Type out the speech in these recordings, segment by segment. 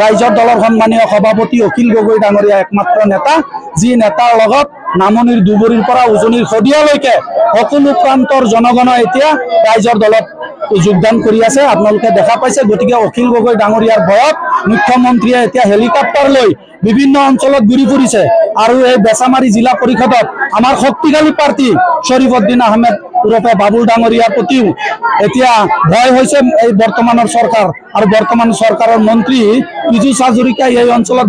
ৰাইজৰ দলৰ সন্মানীয় সভাপতি অখিল গগৈ ডাঙৰীয়া একমাত্ৰ নেতা, যি নেতাৰ লগত নামনিৰ দুবৰিৰ পৰা উজনিৰ শদিয়ালৈকে সকলো প্ৰান্তৰ জনগণে এতিয়া ৰাইজৰ দলত যোগদান কৰি আছে। আপোনালোকে দেখা পাইছে। গতিকে অখিল গগৈ ডাঙৰীয়াৰ ভয়ত মুখ্যমন্ত্ৰীয়ে এতিয়া হেলিকপ্টাৰ লৈ বিভিন্ন অঞ্চলত ঘূৰি ফুৰিছে আৰু এই বেচামাৰী জিলা পৰিষদত আমাৰ শক্তিশালী প্ৰাৰ্থী শ্বৰিফুদ্দিন আহমেদ ওৰফে বাবুল ডাঙৰীয়াৰ প্ৰতিও এতিয়া ভয় হৈছে এই বৰ্তমানৰ চৰকাৰ আৰু বৰ্তমান চৰকাৰৰ মন্ত্ৰী পীযুষ হাজৰিকাই এই অঞ্চলত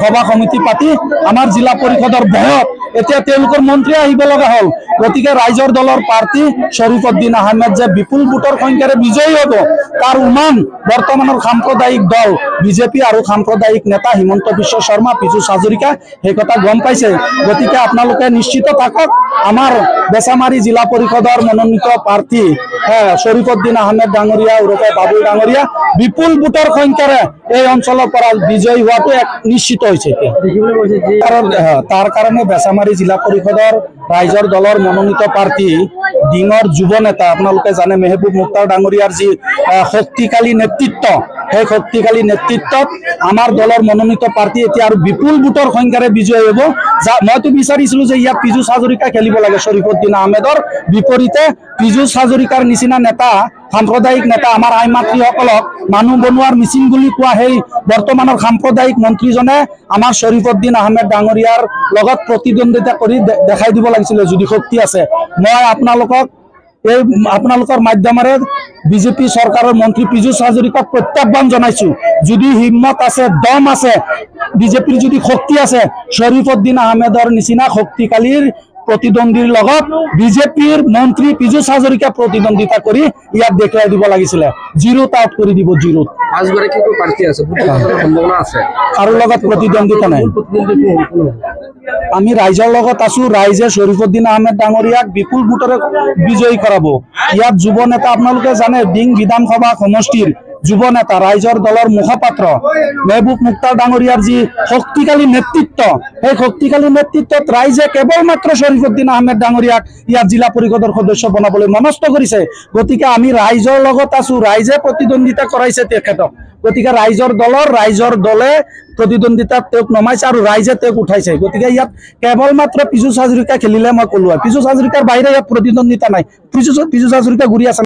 সভা সমিতি পাতি আমাৰ জিলা পৰিষদৰ ভয়ত এতিয়া তেওঁলোকৰ মন্ত্ৰী আহিব লগা হ'ল। গতিকে ৰাইজৰ দলৰ প্ৰাৰ্থী শ্বৰিফুদ্দিন আহমেদ যে বিপুল ভোটৰ সংখ্যাৰে বিজয়ী হ'ব তাৰ উমান বৰ্তমানৰ সাম্প্ৰদায়িক দল বিজেপি আৰু সাম্প্ৰদায়িক নেতা হিমন্ত বিশ্ব শৰ্মা, পীযুষ হাজৰিকা সেই কথা গম পাইছে। গতিকে আপোনালোকে নিশ্চিত থাকক, আমাৰ বেচামাৰী জিলা পৰিষদৰ মনোনীত প্ৰাৰ্থী শ্বৰিফুদ্দিন আহমেদ ডাঙৰীয়া ওৰফে বাবুল ডাঙৰীয়া বিপুল ভোটৰ সংখ্যাৰে এই অঞ্চলৰ পৰা বিজয়ী হোৱাটো এক নিশ্চিত হৈছে। তাৰ কাৰণে বেচামাৰী জিলা পৰিষদৰ ৰাইজৰ দলৰ মনোনীত প্ৰাৰ্থী ডিঙৰ যুৱ নেতা আপোনালোকে জানে মেহবুব মুখতাৰ ডাঙৰীয়াৰ যি শক্তিশালী নেতৃত্ব, সেই শক্তিশালী নেতৃত্বত আমাৰ দলৰ মনোনীত প্ৰাৰ্থী এতিয়া আৰু বিপুল ভোটৰ সংখ্যাৰে বিজয়ী হ'ব। মইতো বিচাৰিছিলো যে ইয়াত পীযুষ হাজৰিকা খেলিব লাগে শ্বৰিফুদ্দিন আহমেদৰ বিপৰীতে। পীযুষ হাজৰিকাৰ নিচিনা নেতা, সাম্প্ৰদায়িক নেতা, আমাৰ আই মাতৃসকলক মানুহ বনোৱাৰ মিচিং বুলি কোৱা সেই বৰ্তমানৰ সাম্প্ৰদায়িক মন্ত্ৰীজনে আমাৰ শ্বৰিফুদ্দিন আহমেদ ডাঙৰীয়াৰ লগত প্ৰতিদ্বন্দ্বিতা কৰি দেখাই দিব লাগিছিলে যদি শক্তি আছে। মই আপোনালোকৰ মাধ্যমেৰে বিজেপি চৰকাৰৰ মন্ত্ৰী পীযুষ হাজৰিকাক প্ৰত্যাহ্বান জনাইছো, যদি হিম্মত আছে, দম আছে, বিজেপিৰ যদি শক্তি আছে, শ্বৰিফুদ্দিন আহমেদৰ নিচিনা শক্তিশালীৰ প্ৰতিদ্বন্দ্বীৰ লগত বিজেপিৰ মন্ত্ৰী পীযুষ হাজৰিকা প্ৰতিদ্বন্দ্বিতা কৰি ইয়াত দেখুৱাই দিব লাগিছিলে। জিৰোত আউট কৰি দিব, জিৰোত। আৰু লগত প্ৰতিদ্বন্দ্বিতা নাই। আমি ৰাইজৰ লগত আছো, ৰাইজে শ্বৰিফুদ্দিন আহমেদ ডাঙৰীয়াক বিপুল ভোটেৰে বিজয়ী কৰাব। ইয়াত যুৱ নেতা আপোনালোকে জানে ডিং বিধানসভা সমষ্টিৰ যুৱ নেতা, ৰাইজৰ দলৰ মুখপাত্ৰ মেহবুব মুখতাৰ ডাঙৰীয়াৰ যি শক্তিশালী নেতৃত্ব, সেই শক্তিশালী নেতৃত্বত ৰাইজে কেৱল মাত্ৰ শ্বৰিফুদ্দিন আহমেদ ডাঙৰীয়াক ইয়াত জিলা পৰিষদৰ সদস্য বনাবলৈ মনস্থ কৰিছে। গতিকে আমি ৰাইজৰ লগত আছো, ৰাইজে প্ৰতিদ্বন্দ্বিতা কৰাইছে তেখেতক। গতিকে ৰাইজৰ দলে প্ৰতিদ্বন্দ্বিতাত তেওঁক নমাইছে আৰু ৰাইজে তেওঁক উঠাইছে। গতিকে ইয়াত কেৱল মাত্ৰ পীযুষ হাজৰিকা খেলিলে মই ক'লো, পীযুষ হাজৰিকাৰ বাহিৰে ইয়াত প্ৰতিদ্বন্দ্বিতা নাই। পীযুষ হাজৰিকা ঘূৰি আছে।